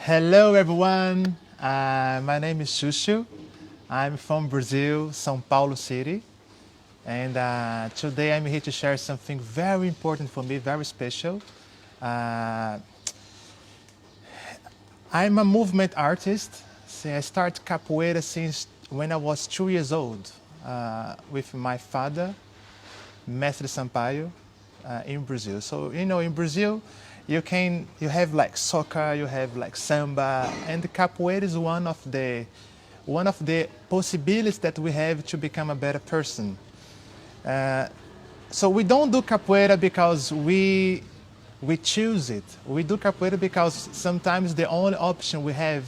Hello, everyone. My name is Xuxo. I'm from Brazil, São Paulo City. And today I'm here to share something very important for me, very special. Uh, I'm a movement artist. So I started Capoeira since when I was 2 years old with my father, Mestre Sampaio, in Brazil. So in Brazil, you have like soccer, you have like samba, and the capoeira is one of the possibilities that we have to become a better person. So we don't do capoeira because we choose it. We do capoeira because sometimes the only option we have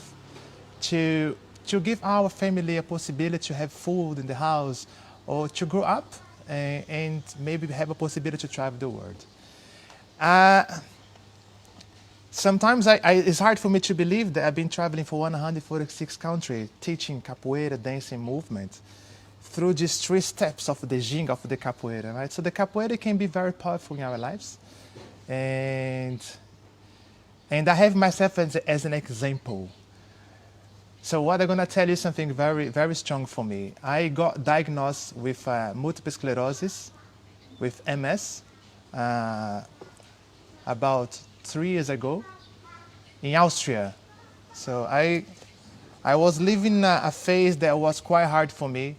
to to give our family a possibility to have food in the house or to grow up and maybe have a possibility to travel the world. Uh, Sometimes it's hard for me to believe that I've been traveling for 146 countries, teaching capoeira, dancing movement, through these three steps of the jing of the capoeira, right? So the capoeira can be very powerful in our lives, and I have myself as an example. So what I'm gonna tell you something very very strong for me. I got diagnosed with multiple sclerosis, with MS, uh, about 3 years ago in Austria. So I was living a phase that was quite hard for me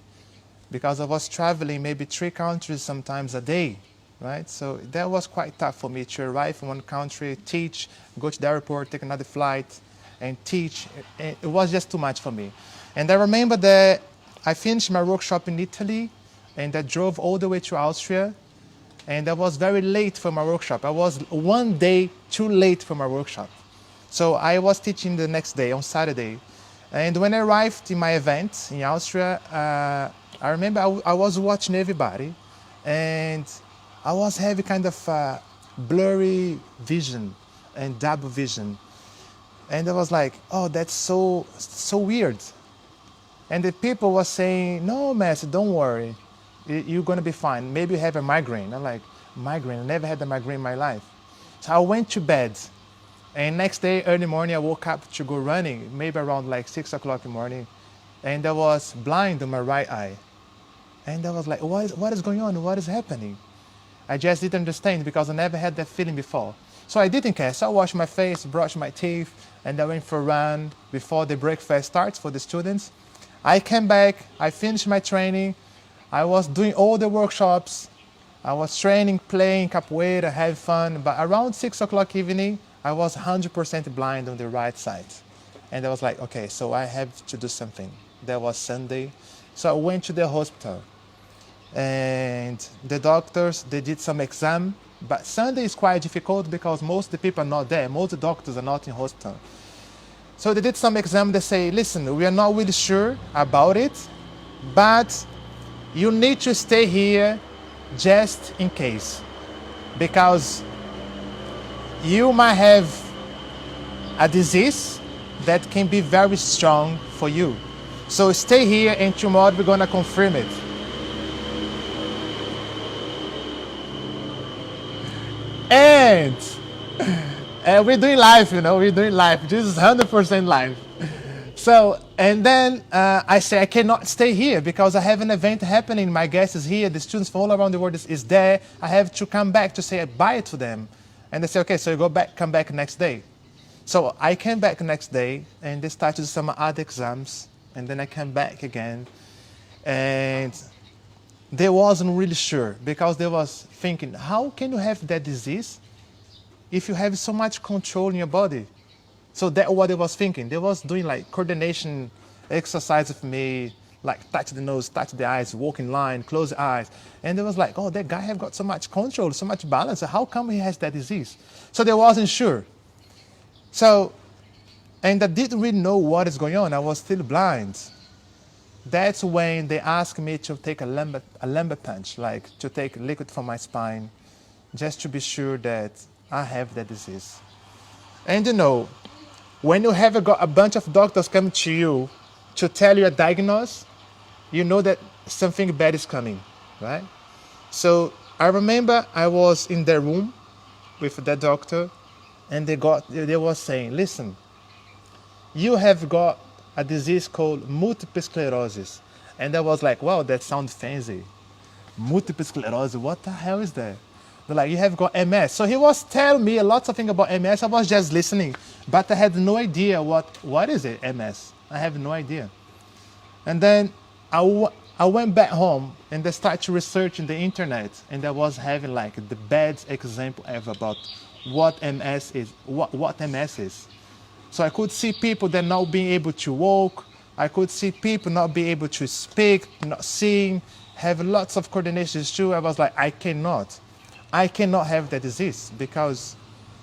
because I was traveling maybe 3 countries sometimes a day, right? So that was quite tough for me to arrive in one country, teach, go to the airport, take another flight, and teach. It was just too much for me. And I remember that I finished my workshop in Italy, and I drove all the way to Austria, and I was very late for my workshop. I was one day too late for my workshop. So I was teaching the next day, on Saturday. And when I arrived in my event in Austria, I remember I was watching everybody, and I was having kind of blurry vision and double vision. And I was like, oh, that's so weird. And the people were saying, no, Master, don't worry. You're going to be fine. Maybe you have a migraine. I'm like, migraine? I never had a migraine in my life. So I went to bed. And next day, early morning, I woke up to go running, maybe around like 6 o'clock in the morning. And I was blind in my right eye. And I was like, what is going on? What is happening? I just didn't understand because I never had that feeling before. So I didn't care. So I washed my face, brushed my teeth, and I went for a run before the breakfast starts for the students. I came back, I finished my training. I was doing all the workshops. I was training, playing capoeira, having fun. But around 6 o'clock evening, I was 100% blind on the right side. And I was like, okay, so I have to do something. That was Sunday. So I went to the hospital. And the doctors, they did some exam. But Sunday is quite difficult because most of the people are not there. Most doctors are not in hospital. So they did some exam. They say, listen, we are not really sure about it, but you need to stay here just in case, because you might have a disease that can be very strong for you. So stay here, and tomorrow we're going to confirm it. And we're doing live, we're doing live. This is 100% live. So, and then I say I cannot stay here because I have an event happening. My guest is here. The students from all around the world is there. I have to come back to say bye to them. And they say, okay, so you come back next day. So I came back next day, and they started some other exams. And then I came back again. And they wasn't really sure because they was thinking, how can you have that disease if you have so much control in your body? So that's what they was thinking. They was doing like coordination exercise with me, like touch the nose, touch the eyes, walk in line, close the eyes. And they was like, oh, that guy have got so much control, so much balance. How come he has that disease? So they wasn't sure. So, and I didn't really know what is going on. I was still blind. That's when they asked me to take a lumbar punch, like to take liquid from my spine, just to be sure that I have that disease. And when you have got a bunch of doctors coming to you to tell you a diagnosis, you know that something bad is coming, right? So I remember I was in their room with the doctor, and they were saying, listen, you have got a disease called multiple sclerosis. And I was like, wow, that sounds fancy. Multiple sclerosis, what the hell is that? They're like, you have got MS. So he was telling me a lot of things about MS. I was just listening, but I had no idea what is it, MS. I have no idea. And then I went back home and I started to research in the internet, and I was having like the bad example ever about what MS is, what MS is. So I could see people that not being able to walk. I could see people not be able to speak, not seeing, have lots of coordination issues. I was like, I cannot have that disease, because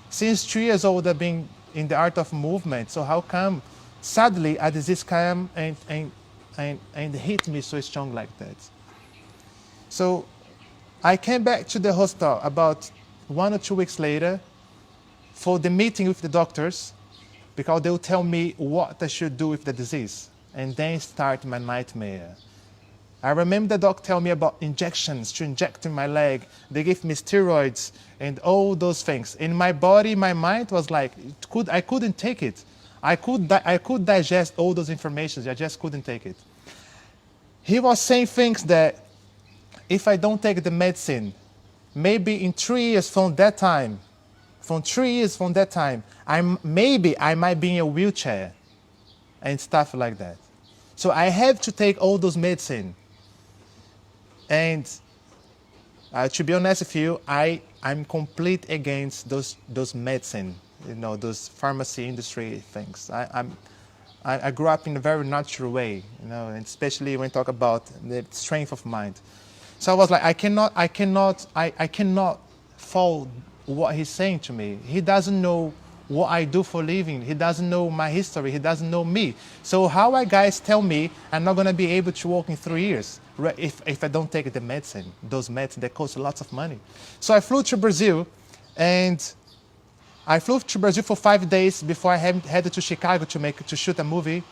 since 3 years old I've been in the art of movement. So how come suddenly a disease came and hit me so strong like that? So I came back to the hospital about 1 or 2 weeks later for the meeting with the doctors, because they will tell me what I should do with the disease. And then start my nightmare. I remember the doc tell me about injections to inject in my leg. They gave me steroids and all those things. In my body, my mind was like, I couldn't take it. I could digest all those informations. I just couldn't take it. He was saying things that if I don't take the medicine, maybe in 3 years from that time, I might be in a wheelchair and stuff like that. So I have to take all those medicine. And to be honest with you, I'm complete against those medicine, those pharmacy industry things. I grew up in a very natural way, and especially when talk about the strength of mind. So I was like, I cannot follow what he's saying to me. He doesn't know what I do for a living. He doesn't know my history. He doesn't know me. So how are guys tell me I'm not going to be able to walk in 3 years if I don't take the medicine, those medicine that cost lots of money? So I flew to Brazil, and I flew to Brazil for 5 days before I headed to Chicago to shoot a movie.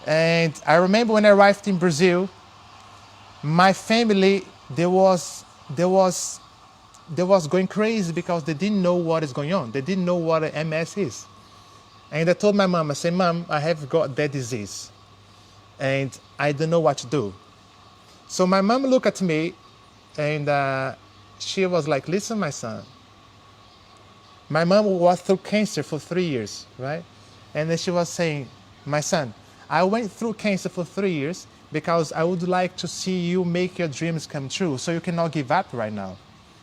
And I remember when I arrived in Brazil, my family, they was going crazy because they didn't know what is going on. They didn't know what MS is. And I told my mom, I said, Mom, I have got that disease and I don't know what to do. So my mom looked at me and she was like, listen, my son. My mom was through cancer for 3 years, right? And then she was saying, my son, I went through cancer for 3 years because I would like to see you make your dreams come true. So you cannot give up right now.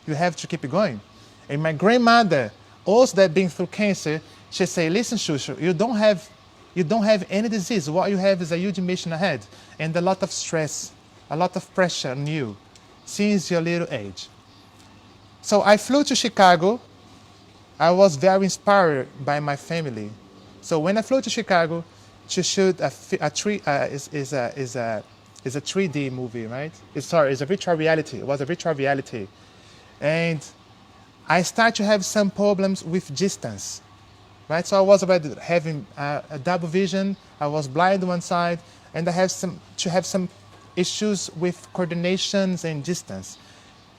You have to keep going. And my grandmother, also that been through cancer, she say, listen, Xuxo, you don't have any disease. What you have is a huge mission ahead and a lot of stress, a lot of pressure on you since your little age. So I flew to Chicago. I was very inspired by my family. So when I flew to Chicago to shoot a 3D movie, right? It's a virtual reality. It was a virtual reality. And I started to have some problems with distance, right? So I was already having a double vision. I was blind on one side, and I have some issues with coordinations and distance.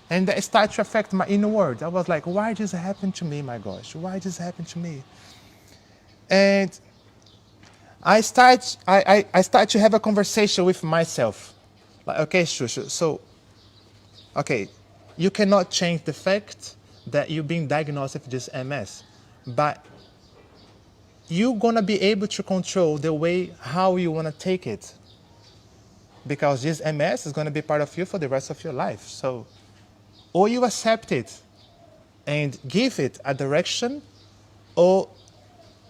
And that started to affect my inner world. I was like, why did this happen to me, my gosh? Why did this happen to me? And I start to have a conversation with myself. Like, okay, Xuxo, so, okay, you cannot change the fact that you've been diagnosed with this MS, but you're going to be able to control the way how you want to take it, because this MS is going to be part of you for the rest of your life. So, or you accept it and give it a direction, or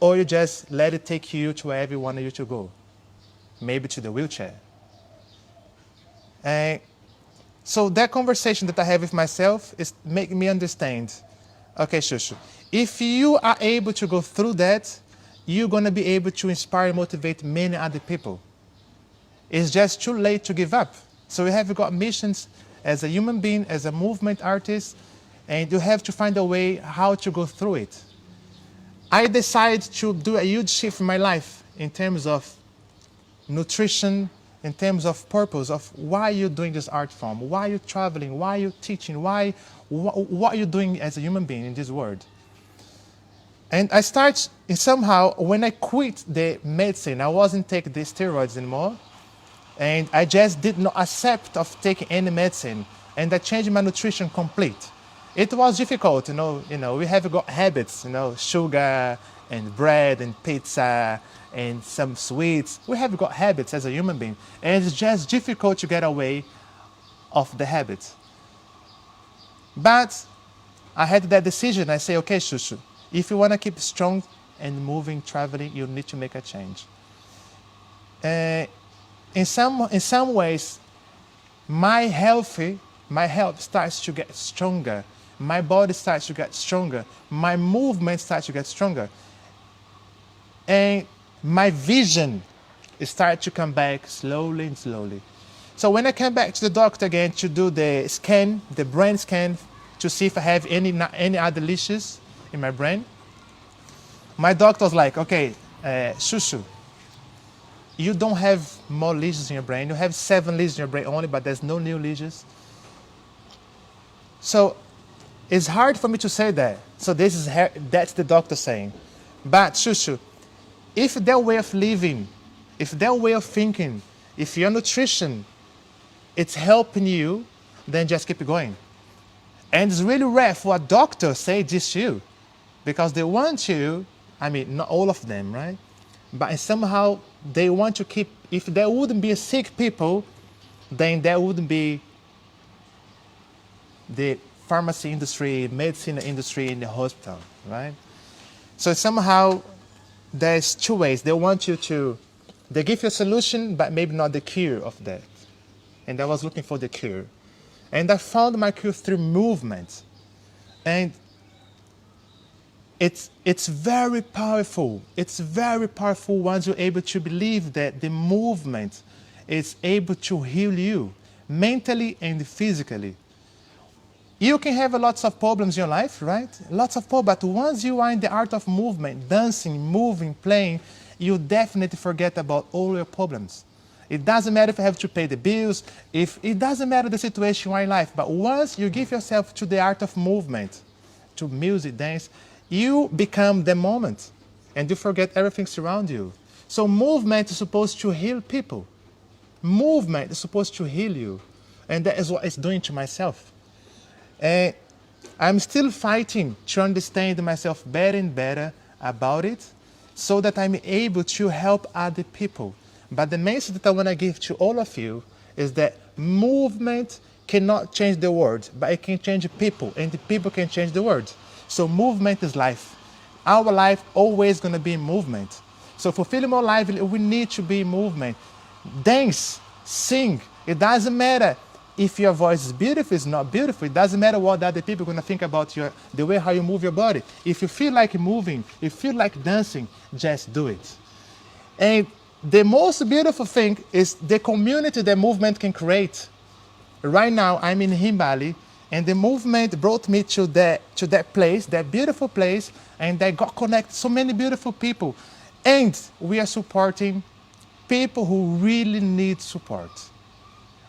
you just let it take you to wherever you want you to go, maybe to the wheelchair. And so that conversation that I have with myself is making me understand, okay, Xuxo, if you are able to go through that, you're going to be able to inspire and motivate many other people. It's just too late to give up. So you have got missions as a human being, as a movement artist, and you have to find a way how to go through it. I decided to do a huge shift in my life in terms of nutrition, in terms of purpose, of why you're doing this art form, why you're traveling, why you're teaching, what you're doing as a human being in this world. And I start, and somehow, when I quit the medicine, I wasn't taking the steroids anymore. And I just did not accept of taking any medicine. And I changed my nutrition complete. It was difficult, we have got habits, sugar and bread and pizza and some sweets. We have got habits as a human being. And it's just difficult to get away of the habits. But I had that decision. I say, okay, Xuxo, if you want to keep strong and moving, traveling, you need to make a change. In some ways, my health starts to get stronger. My body starts to get stronger. My movement starts to get stronger. And my vision starts to come back slowly and slowly. So when I came back to the doctor again to do the scan, the brain scan, to see if I have any other lesions in my brain, my doctor was like, okay, Xuxo, you don't have more lesions in your brain. You have 7 lesions in your brain only, but there's no new lesions. So it's hard for me to say that. So that's the doctor saying. But Xuxo, if their way of living, if their way of thinking, if your nutrition, it's helping you, then just keep going. And it's really rare for a doctor to say this to you, because they want you, not all of them, right? But somehow they want to keep, if there wouldn't be sick people, then there wouldn't be the pharmacy industry, medicine industry in the hospital, right? So somehow there's 2 ways. They want you to, they give you a solution, but maybe not the cure of that. And I was looking for the cure. And I found my cure through movement. And it's very powerful. It's very powerful once you're able to believe that the movement is able to heal you mentally and physically. You can have lots of problems in your life, right? Lots of problems. But once you are in the art of movement, dancing, moving, playing, you definitely forget about all your problems. It doesn't matter if you have to pay the bills, it doesn't matter the situation you are in life. But once you give yourself to the art of movement, to music, dance, you become the moment and you forget everything around you. So movement is supposed to heal people. Movement is supposed to heal you. And that is what it's doing to myself. And I'm still fighting to understand myself better and better about it so that I'm able to help other people. But the message that I want to give to all of you is that movement cannot change the world, but it can change people, and the people can change the world. So movement is life. Our life always going to be in movement. So for feeling more lively, we need to be in movement. Dance, sing. It doesn't matter if your voice is beautiful, it's not beautiful. It doesn't matter what other people are going to think about the way how you move your body. If you feel like moving, if you feel like dancing, just do it. And the most beautiful thing is the community that movement can create. Right now, I'm in Bali, and the movement brought me to that place, that beautiful place, and I got connected so many beautiful people. And we are supporting people who really need support,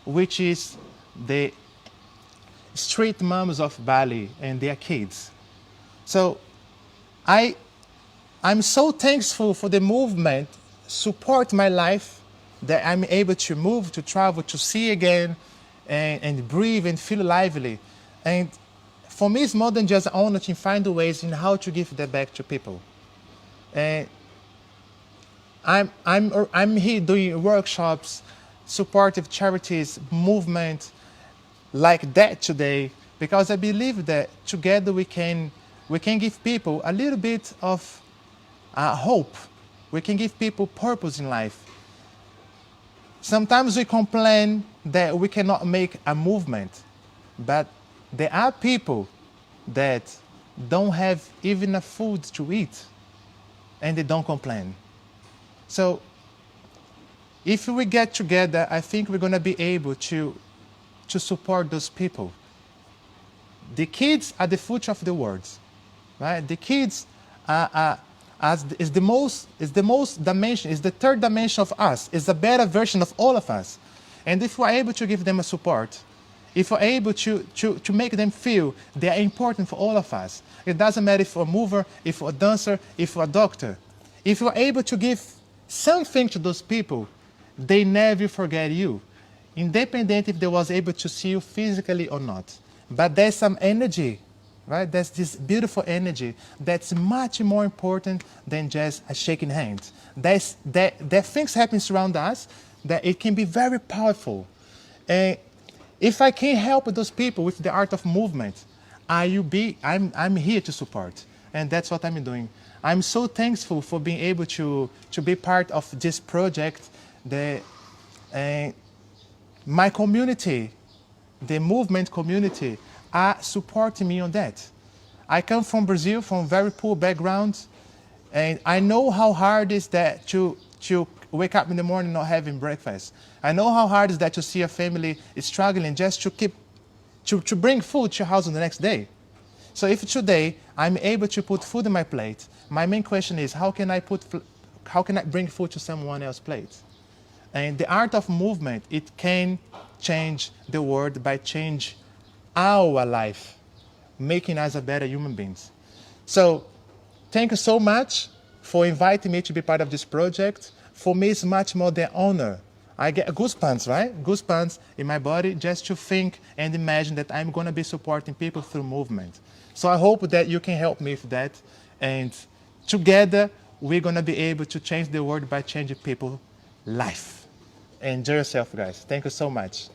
which is the street moms of Bali and their kids. So I'm so thankful for the movement support my life, that I'm able to move, to travel, to see again, and breathe and feel lively. And for me, it's more than just honor to find ways in how to give that back to people. And I'm here doing workshops, supportive charities, movement like that today, because I believe that together we can give people a little bit of hope. We can give people purpose in life. Sometimes we complain that we cannot make a movement, but there are people that don't have even enough food to eat, and they don't complain. So if we get together, I think we're going to be able to support those people. The kids are the future of the world, right? The kids is the dimension, is the third dimension of us, is a better version of all of us. And if we're able to give them a support, if we're able to make them feel they are important for all of us, it doesn't matter if you're a mover, if you're a dancer, if you're a doctor. If you're able to give something to those people, they never forget you, independent if they was able to see you physically or not. But there's some energy, right? There's this beautiful energy that's much more important than just a shaking hand. There things happen around us that it can be very powerful. And if I can help those people with the art of movement, I'm here to support. And that's what I'm doing. I'm so thankful for being able to be part of this project. My community, the movement community, are supporting me on that. I come from Brazil, from very poor background, and I know how hard it is that to wake up in the morning not having breakfast. I know how hard it is that to see a family struggling just to bring food to your house on the next day. So if today I'm able to put food on my plate, my main question is how can I bring food to someone else's plate? And the art of movement, it can change the world by change our life, making us a better human beings. So thank you so much for inviting me to be part of this project. For me, it's much more than honor. I get goosebumps, right? Goosebumps in my body just to think and imagine that I'm going to be supporting people through movement. So I hope that you can help me with that. And together, we're going to be able to change the world by changing people's life. Enjoy yourself, guys. Thank you so much.